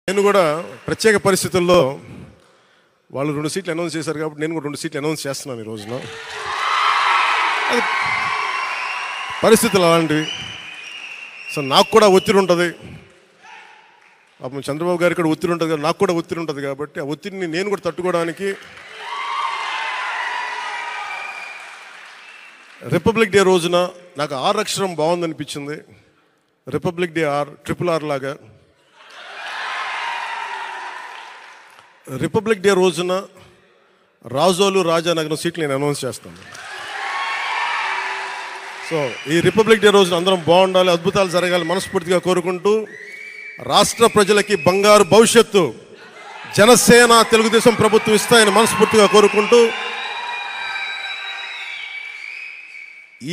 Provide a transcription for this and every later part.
నేను కూడా ప్రత్యేక పరిస్థితుల్లో వాళ్ళు 2 సీట్లు అనౌన్స్ చేశారు కాబట్టి నేను కూడా 2 సీట్లు అనౌన్స్ చేస్తున్నాను ఈ రోజున. అది పరిస్థితులు అలాంటివి. సో నాకు కూడా ఒత్తిడి ఉంటుంది, అప్పుడు చంద్రబాబు గారికి కూడా ఒత్తిడి ఉంటుంది, నాకు కూడా ఒత్తిడి ఉంటుంది. కాబట్టి ఆ ఒత్తిడిని నేను కూడా తట్టుకోవడానికి రిపబ్లిక్ డే రోజున నాకు R అక్షరం బాగుందనిపించింది. రిపబ్లిక్ డే RRR లాగా రిపబ్లిక్ డే రోజున రాజోలు రాజానగరం సీట్లు నేను అనౌన్స్ చేస్తాను. సో ఈ రిపబ్లిక్ డే రోజున అందరం బాగుండాలి, అద్భుతాలు జరగాలి మనస్ఫూర్తిగా కోరుకుంటూ, రాష్ట్ర ప్రజలకి బంగారు భవిష్యత్తు జనసేన తెలుగుదేశం ప్రభుత్వం ఇస్తాయని మనస్ఫూర్తిగా కోరుకుంటూ,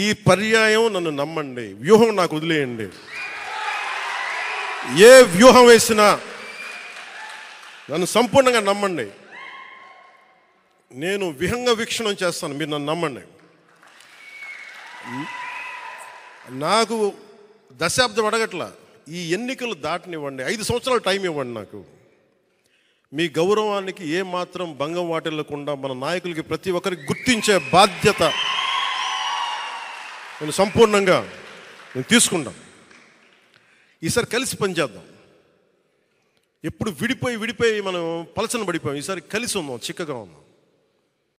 ఈ పర్యాయం నన్ను నమ్మండి, వ్యూహం నాకు వదిలేయండి. ఏ వ్యూహం వేసినా నన్ను సంపూర్ణంగా నమ్మండి. నేను విహంగ వీక్షణం చేస్తాను, మీరు నన్ను నమ్మండి. నాకు దశాబ్దం అడగట్లా, ఈ ఎన్నికలు దాటనివ్వండి, 5 సంవత్సరాలు టైం ఇవ్వండి. నాకు మీ గౌరవానికి ఏమాత్రం భంగం వాటిల్లకుండా మన నాయకులకి ప్రతి ఒక్కరికి గుర్తించే బాధ్యత నేను సంపూర్ణంగా తీసుకుంటాను. ఈసారి కలిసి పనిచేద్దాం. ఎప్పుడు విడిపోయి మనం పలచన పడిపోయాం, ఈసారి కలిసి ఉందాం, చిక్కగా ఉందాం.